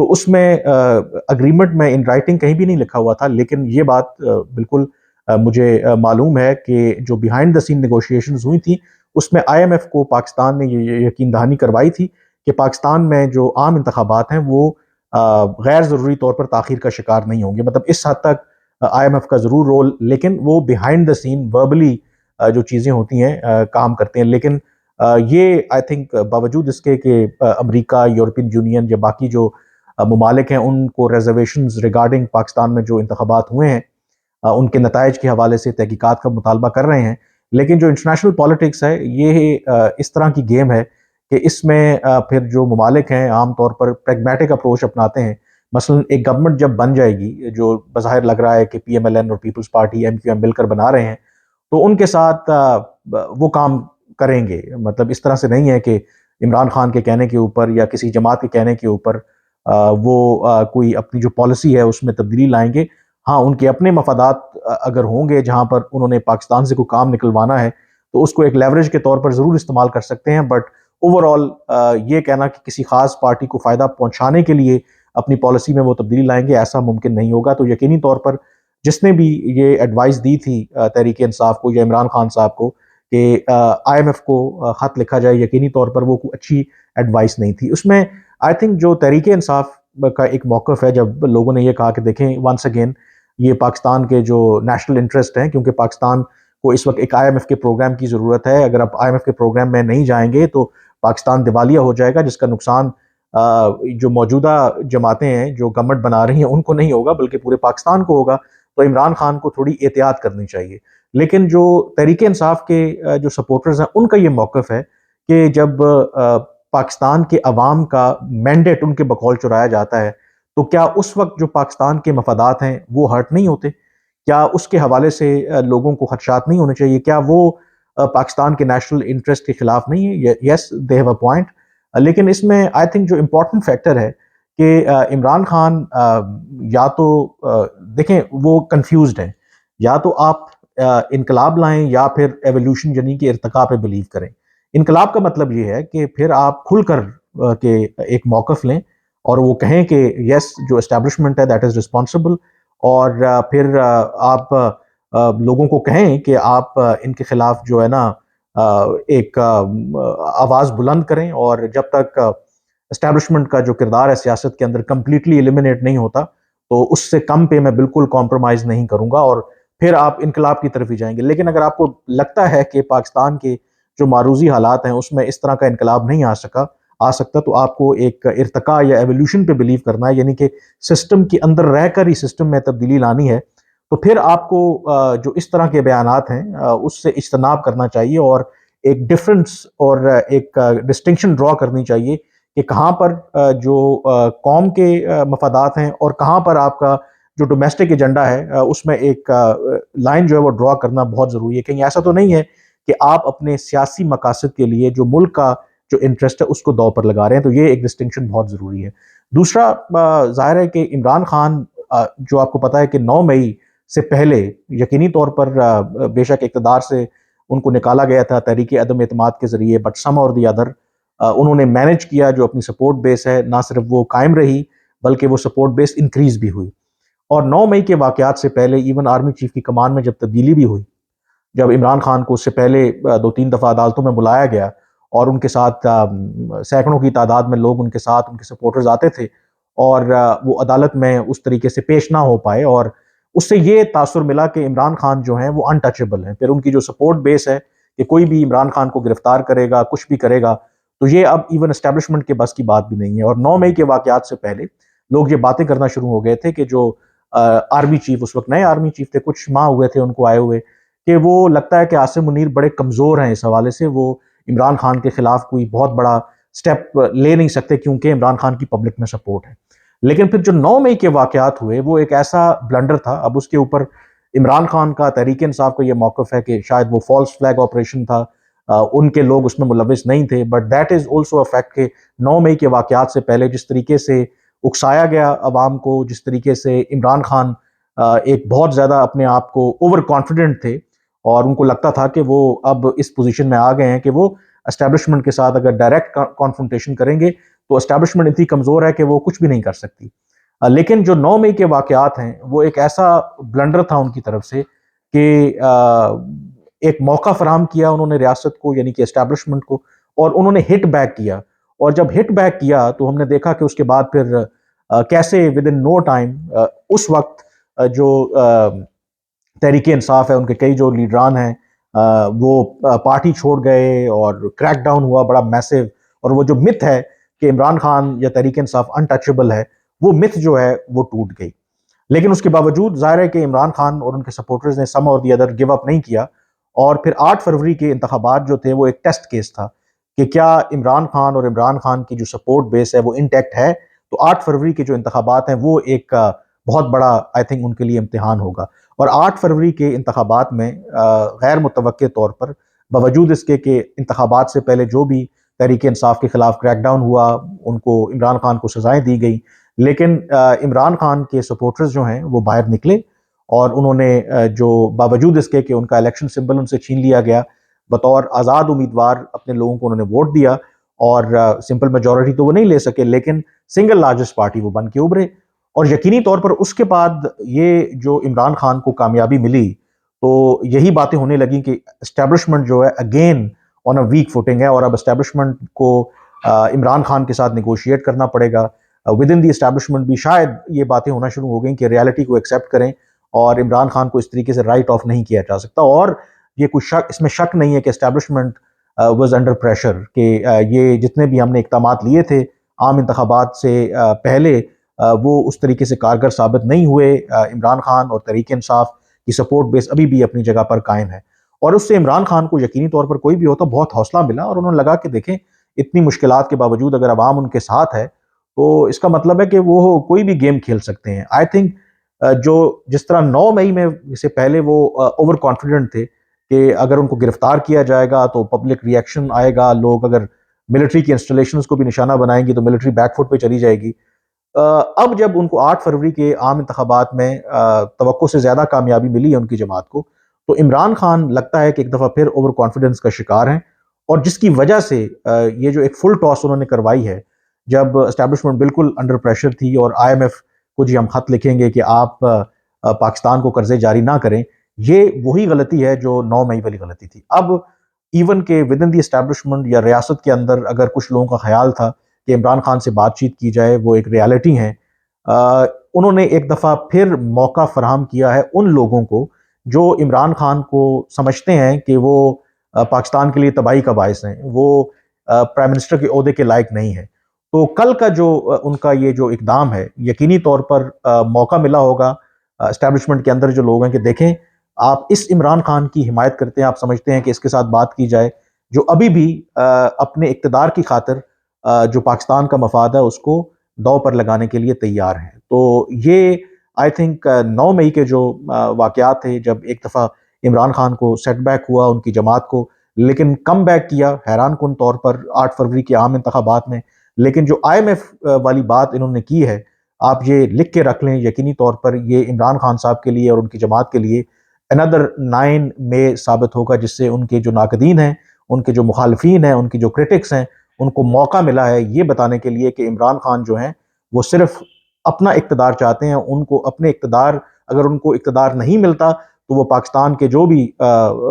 تو اس میں اگریمنٹ میں ان رائٹنگ کہیں بھی نہیں لکھا ہوا تھا، لیکن یہ بات بالکل مجھے معلوم ہے کہ جو بیہائنڈ دا سین نیگوشیشنز ہوئی تھیں اس میں آئی ایم ایف کو پاکستان نے یہ یقین دہانی کروائی تھی کہ پاکستان میں جو عام انتخابات ہیں وہ غیر ضروری طور پر تاخیر کا شکار نہیں ہوں گے. مطلب اس حد تک آئی ایم ایف کا ضرور رول، لیکن وہ بیہائنڈ دا سین وربلی جو چیزیں ہوتی ہیں کام کرتے ہیں. لیکن یہ آئی تھنک باوجود اس کے کہ امریکہ، یورپین یونین یا باقی جو ممالک ہیں ان کو ریزرویشنز ریگارڈنگ پاکستان میں جو انتخابات ہوئے ہیں ان کے نتائج کے حوالے سے تحقیقات کا مطالبہ کر رہے ہیں، لیکن جو انٹرنیشنل پالیٹکس ہے یہ اس طرح کی گیم ہے کہ اس میں پھر جو ممالک ہیں عام طور پر پریگمیٹک اپروچ اپناتے ہیں. مثلا ایک گورنمنٹ جب بن جائے گی، جو بظاہر لگ رہا ہے کہ پی ایم ایل این اور Peoples Party M Q M مل کر بنا رہے ہیں، تو ان کے ساتھ وہ کام کریں گے. مطلب اس طرح سے نہیں ہے کہ عمران خان کے کہنے کے اوپر یا کسی جماعت کے کہنے کے اوپر وہ کوئی اپنی جو پالیسی ہے اس میں تبدیلی لائیں گے. ہاں، ان کے اپنے مفادات اگر ہوں گے جہاں پر انہوں نے پاکستان سے کوئی کام نکلوانا ہے تو اس کو ایک لیوریج کے طور پر ضرور استعمال کر سکتے ہیں، بٹ اوور آل یہ کہنا کہ کسی خاص پارٹی کو فائدہ پہنچانے کے لیے اپنی پالیسی میں وہ تبدیلی لائیں گے، ایسا ممکن نہیں ہوگا. تو یقینی طور پر جس نے بھی یہ ایڈوائس دی تھی تحریک انصاف کو یا عمران خان صاحب کو کہ آئی ایم ایف کو خط لکھا جائے، یقینی طور پر وہ کوئی اچھی ایڈوائس نہیں تھی. اس میں آئی تھنک جو تحریک انصاف کا ایک موقف ہے جب لوگوں نے یہ کہا کہ دیکھیں ونس اگین یہ پاکستان کے جو نیشنل انٹرسٹ ہیں، کیونکہ پاکستان کو اس وقت ایک آئی ایم ایف کے پروگرام کی ضرورت ہے، اگر آپ آئی ایم ایف کے پروگرام میں نہیں جائیں گے تو پاکستان دیوالیہ ہو جائے گا، جس کا نقصان جو موجودہ جماعتیں ہیں جو گورنمنٹ بنا رہی ہیں ان کو نہیں ہوگا بلکہ پورے پاکستان کو ہوگا. تو عمران خان کو تھوڑی احتیاط کرنی چاہیے. لیکن جو تحریک انصاف کے جو سپورٹرز ہیں ان کا یہ موقف ہے کہ جب پاکستان کے عوام کا مینڈیٹ ان کے بقول چرایا جاتا ہے تو کیا اس وقت جو پاکستان کے مفادات ہیں وہ ہرٹ نہیں ہوتے؟ کیا اس کے حوالے سے لوگوں کو خدشات نہیں ہونے چاہیے؟ کیا وہ پاکستان کے نیشنل انٹرسٹ کے خلاف نہیں ہے؟ یس، دے ہیو اے پوائنٹ. لیکن اس میں آئی تھنک جو امپورٹنٹ فیکٹر ہے کہ عمران خان یا تو دیکھیں وہ کنفیوزڈ ہیں، یا تو آپ انقلاب لائیں یا پھر ایولیوشن یعنی کہ ارتقاء پہ بلیو کریں. انقلاب کا مطلب یہ ہے کہ پھر آپ کھل کر کہ ایک موقف لیں اور وہ کہیں کہ یس جو اسٹیبلشمنٹ ہے دیٹ از رسپانسبل، اور پھر آپ لوگوں کو کہیں کہ آپ ان کے خلاف جو ہے نا ایک آواز بلند کریں، اور جب تک اسٹیبلشمنٹ کا جو کردار ہے سیاست کے اندر کمپلیٹلی ایلیمنیٹ نہیں ہوتا تو اس سے کم پہ میں بالکل کمپرومائز نہیں کروں گا، اور پھر آپ انقلاب کی طرف ہی جائیں گے. لیکن اگر آپ کو لگتا ہے کہ پاکستان کے جو معروضی حالات ہیں اس میں اس طرح کا انقلاب نہیں آ سکتا تو آپ کو ایک ارتقاء یا ایولیوشن پہ بلیو کرنا ہے، یعنی کہ سسٹم کے اندر رہ کر ہی سسٹم میں تبدیلی لانی ہے. تو پھر آپ کو جو اس طرح کے بیانات ہیں اس سے اجتناب کرنا چاہیے اور ایک ڈفرنس اور ایک ڈسٹنکشن ڈرا کرنی چاہیے کہ کہاں پر جو قوم کے مفادات ہیں اور کہاں پر آپ کا جو ڈومیسٹک ایجنڈا ہے اس میں ایک لائن جو ہے وہ ڈرا کرنا بہت ضروری ہے. کہیں ایسا تو نہیں ہے کہ آپ اپنے سیاسی مقاصد کے لیے جو ملک کا جو انٹرسٹ ہے اس کو داؤ پر لگا رہے ہیں. تو یہ ایک ڈسٹنکشن بہت ضروری ہے. دوسرا ظاہر ہے کہ عمران خان جو آپ کو پتا ہے کہ 9 مئی سے پہلے یقینی طور پر بے شک اقتدار سے ان کو نکالا گیا تھا تحریک عدم اعتماد کے ذریعے، بٹ سم اور دی ادر انہوں نے مینج کیا، جو اپنی سپورٹ بیس ہے نہ صرف وہ قائم رہی بلکہ وہ سپورٹ بیس انکریز بھی ہوئی. اور 9 مئی کے واقعات سے پہلے ایون آرمی چیف کی کمان میں جب تبدیلی بھی ہوئی، جب عمران خان کو اس سے پہلے 2-3 دفعہ عدالتوں میں بلایا گیا اور ان کے ساتھ سینکڑوں کی تعداد میں لوگ ان کے ساتھ ان کے سپورٹرز آتے تھے اور وہ عدالت میں اس طریقے سے پیش نہ ہو پائے، اور اس سے یہ تاثر ملا کہ عمران خان جو ہیں وہ انٹچیبل ہیں. پھر ان کی جو سپورٹ بیس ہے کہ کوئی بھی عمران خان کو گرفتار کرے گا، کچھ بھی کرے گا، تو یہ اب ایون اسٹیبلشمنٹ کے بس کی بات بھی نہیں ہے. اور 9 مئی کے واقعات سے پہلے لوگ یہ باتیں کرنا شروع ہو گئے تھے کہ جو آرمی چیف، اس وقت نئے آرمی چیف تھے، کچھ ماہ ہوئے تھے ان کو آئے ہوئے، کہ وہ لگتا ہے کہ عاصم منیر بڑے کمزور ہیں اس حوالے سے، وہ عمران خان کے خلاف کوئی بہت بڑا سٹیپ لے نہیں سکتے کیونکہ عمران خان کی پبلک میں سپورٹ ہے. لیکن پھر جو 9 مئی کے واقعات ہوئے وہ ایک ایسا بلنڈر تھا. اب اس کے اوپر عمران خان کا، تحریک انصاف کا یہ موقف ہے کہ شاید وہ فالس فلیگ آپریشن تھا، ان کے لوگ اس میں ملوث نہیں تھے، but that is also a fact کہ 9 مئی کے واقعات سے پہلے جس طریقے سے اکسایا گیا عوام کو، جس طریقے سے عمران خان ایک بہت زیادہ اپنے آپ کو اوور کانفیڈنٹ تھے اور ان کو لگتا تھا کہ وہ اب اس پوزیشن میں آ گئے ہیں کہ وہ اسٹیبلشمنٹ کے ساتھ اگر ڈائریکٹ کانفرنٹیشن کریں گے تو اسٹیبلشمنٹ اتنی کمزور ہے کہ وہ کچھ بھی نہیں کر سکتی. لیکن جو 9 مئی کے واقعات ہیں وہ ایک ایسا بلنڈر تھا ان کی طرف سے کہ ایک موقع فراہم کیا انہوں نے ریاست کو, یعنی کہ اسٹیبلشمنٹ کو, اور انہوں نے ہٹ بیک کیا. اور جب ہٹ بیک کیا تو ہم نے دیکھا کہ اس کے بعد پھر کیسے ود ان نو ٹائم اس وقت جو تحریک انصاف ہے ان کے کئی جو لیڈران ہیں وہ پارٹی چھوڑ گئے اور کریک ڈاؤن ہوا بڑا میسو. اور وہ جو مت ہے کہ عمران خان یا تحریک انصاف انٹچبل ہے, وہ مت جو ہے وہ ٹوٹ گئی. لیکن اس کے باوجود ظاہر ہے کہ عمران خان اور ان کے سپورٹرز نے سم اور دی ادر گیو اپ نہیں کیا. اور پھر 8 فروری کے انتخابات جو تھے وہ ایک ٹیسٹ کیس تھا کہ کیا عمران خان اور عمران خان کی جو سپورٹ بیس ہے وہ انٹیکٹ ہے. تو 8 فروری کے جو انتخابات ہیں وہ ایک بہت بڑا آئی تھنک ان کے لیے امتحان ہوگا. اور 8 فروری کے انتخابات میں غیر متوقع طور پر, باوجود اس کے کہ انتخابات سے پہلے جو بھی تحریک انصاف کے خلاف کریک ڈاؤن ہوا, ان کو عمران خان کو سزائیں دی گئی, لیکن عمران خان کے سپورٹرز جو ہیں وہ باہر نکلے اور انہوں نے جو باوجود اس کے کہ ان کا الیکشن سمبل ان سے چھین لیا گیا, بطور آزاد امیدوار اپنے لوگوں کو انہوں نے ووٹ دیا. اور سمپل میجورٹی تو وہ نہیں لے سکے, لیکن سنگل لارجسٹ پارٹی وہ بن کے ابھرے. اور یقینی طور پر اس کے بعد یہ جو عمران خان کو کامیابی ملی تو یہی باتیں ہونے لگیں کہ اسٹیبلشمنٹ جو ہے again on a weak footing ہے, اور اب اسٹیبلشمنٹ کو عمران خان کے ساتھ نیگوشیٹ کرنا پڑے گا. ود ان دی اسٹیبلشمنٹ بھی شاید یہ باتیں ہونا شروع ہو گئیں کہ ریالٹی کو ایکسیپٹ کریں, اور عمران خان کو اس طریقے سے رائٹ آف نہیں کیا جا سکتا. اور یہ کوئی شک, اس میں شک نہیں ہے کہ اسٹیبلشمنٹ واز انڈر پریشر کہ یہ جتنے بھی ہم نے اقدامات لیے تھے عام انتخابات سے پہلے وہ اس طریقے سے کارگر ثابت نہیں ہوئے. عمران خان اور تحریک انصاف کی سپورٹ بیس ابھی بھی اپنی جگہ پر قائم ہے, اور اس سے عمران خان کو یقینی طور پر کوئی بھی ہوتا بہت حوصلہ ملا, اور انہوں نے لگا کہ دیکھیں اتنی مشکلات کے باوجود اگر عوام ان کے ساتھ ہے تو اس کا مطلب ہے کہ وہ کوئی بھی گیم کھیل سکتے ہیں. آئی تھنک جو جس طرح 9 مئی میں سے پہلے وہ اوور کانفیڈنٹ تھے کہ اگر ان کو گرفتار کیا جائے گا تو پبلک ری ایکشن آئے گا, لوگ اگر ملٹری کی انسٹالیشنز کو بھی نشانہ بنائیں گی تو ملٹری بیک فٹ پہ چلی جائے گی. اب جب ان کو 8 فروری کے عام انتخابات میں توقع سے زیادہ کامیابی ملی ہے ان کی جماعت کو, تو عمران خان لگتا ہے کہ ایک دفعہ پھر اوور کانفیڈنس کا شکار ہیں, اور جس کی وجہ سے یہ جو ایک فل ٹاس انہوں نے کروائی ہے جب اسٹیبلشمنٹ بالکل انڈر پریشر تھی, اور آئی ایم ایف کو جی ہم خط لکھیں گے کہ آپ پاکستان کو قرضے جاری نہ کریں, یہ وہی غلطی ہے جو 9 مئی والی غلطی تھی. اب ایون کہ ود ان دی اسٹیبلشمنٹ یا ریاست کے اندر اگر کچھ لوگوں کا خیال تھا کہ عمران خان سے بات چیت کی جائے, وہ ایک ریالٹی ہے, انہوں نے ایک دفعہ پھر موقع فراہم کیا ہے ان لوگوں کو جو عمران خان کو سمجھتے ہیں کہ وہ پاکستان کے لیے تباہی کا باعث ہیں, وہ پرائم منسٹر کے عہدے کے لائق نہیں ہے. تو کل کا جو ان کا یہ جو اقدام ہے یقینی طور پر موقع ملا ہوگا اسٹیبلشمنٹ کے اندر جو لوگ ہیں کہ دیکھیں آپ اس عمران خان کی حمایت کرتے ہیں, آپ سمجھتے ہیں کہ اس کے ساتھ بات کی جائے جو ابھی بھی اپنے اقتدار کی خاطر جو پاکستان کا مفاد ہے اس کو داؤ پر لگانے کے لیے تیار ہیں. تو یہ آئی تھنک 9 مئی کے جو واقعات تھے جب ایک دفعہ عمران خان کو سیٹ بیک ہوا ان کی جماعت کو, لیکن کم بیک کیا حیران کن طور پر 8 فروری کے عام انتخابات میں. لیکن جو آئی ایم ایف والی بات انہوں نے کی ہے, آپ یہ لکھ کے رکھ لیں, یقینی طور پر یہ عمران خان صاحب کے لیے اور ان کی جماعت کے لیے another 9 مئی ثابت ہوگا, جس سے ان کے جو ناقدین ہیں, ان کے جو مخالفین ہیں, ان کی جو کرٹکس ہیں, ان کو موقع ملا ہے یہ بتانے کے لیے کہ عمران خان جو ہیں وہ صرف اپنا اقتدار چاہتے ہیں. ان کو اپنے اقتدار, اگر ان کو اقتدار نہیں ملتا تو وہ پاکستان کے جو بھی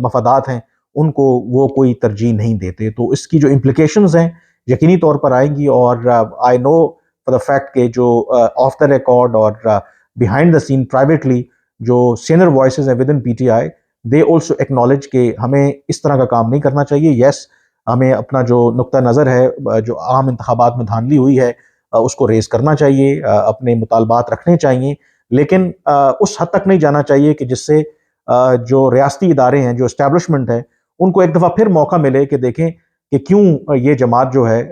مفادات ہیں ان کو وہ کوئی ترجیح نہیں دیتے. تو اس کی جو امپلیکیشنز ہیں یقینی طور پر آئیں گی, اور آئی نو فار دا فیکٹ کہ جو آف دا ریکارڈ اور بیہائنڈ دا سین پرائیویٹلی جو سینئر وائسز ہیں with in P T I, they also acknowledge کہ ہمیں اس طرح کا کام نہیں کرنا چاہیے. یس, ہمیں اپنا جو نقطہ نظر ہے جو عام انتخابات میں دھاندلی ہوئی ہے اس کو ریز کرنا چاہیے, اپنے مطالبات رکھنے چاہیے, لیکن اس حد تک نہیں جانا چاہیے کہ جس سے جو ریاستی ادارے ہیں, جو اسٹیبلشمنٹ ہے, ان کو ایک دفعہ پھر موقع ملے کہ دیکھیں کہ کیوں یہ جماعت جو ہے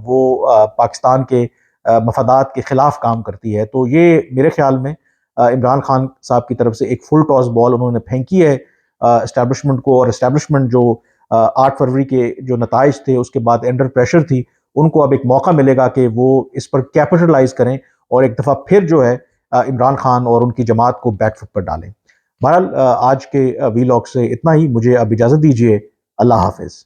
وہ پاکستان کے مفادات کے خلاف کام کرتی ہے. تو یہ میرے خیال میں عمران خان صاحب کی طرف سے ایک فل ٹاس بال انہوں نے پھینکی ہے اسٹیبلشمنٹ کو, اور اسٹیبلشمنٹ جو 8 فروری کے جو نتائج تھے اس کے بعد انڈر پریشر تھی, ان کو اب ایک موقع ملے گا کہ وہ اس پر کیپٹلائز کریں اور ایک دفعہ پھر جو ہے عمران خان اور ان کی جماعت کو بیک فٹ پر ڈالیں. بہرحال آج کے وی لاگ سے اتنا ہی, مجھے اب اجازت دیجیے, اللہ حافظ.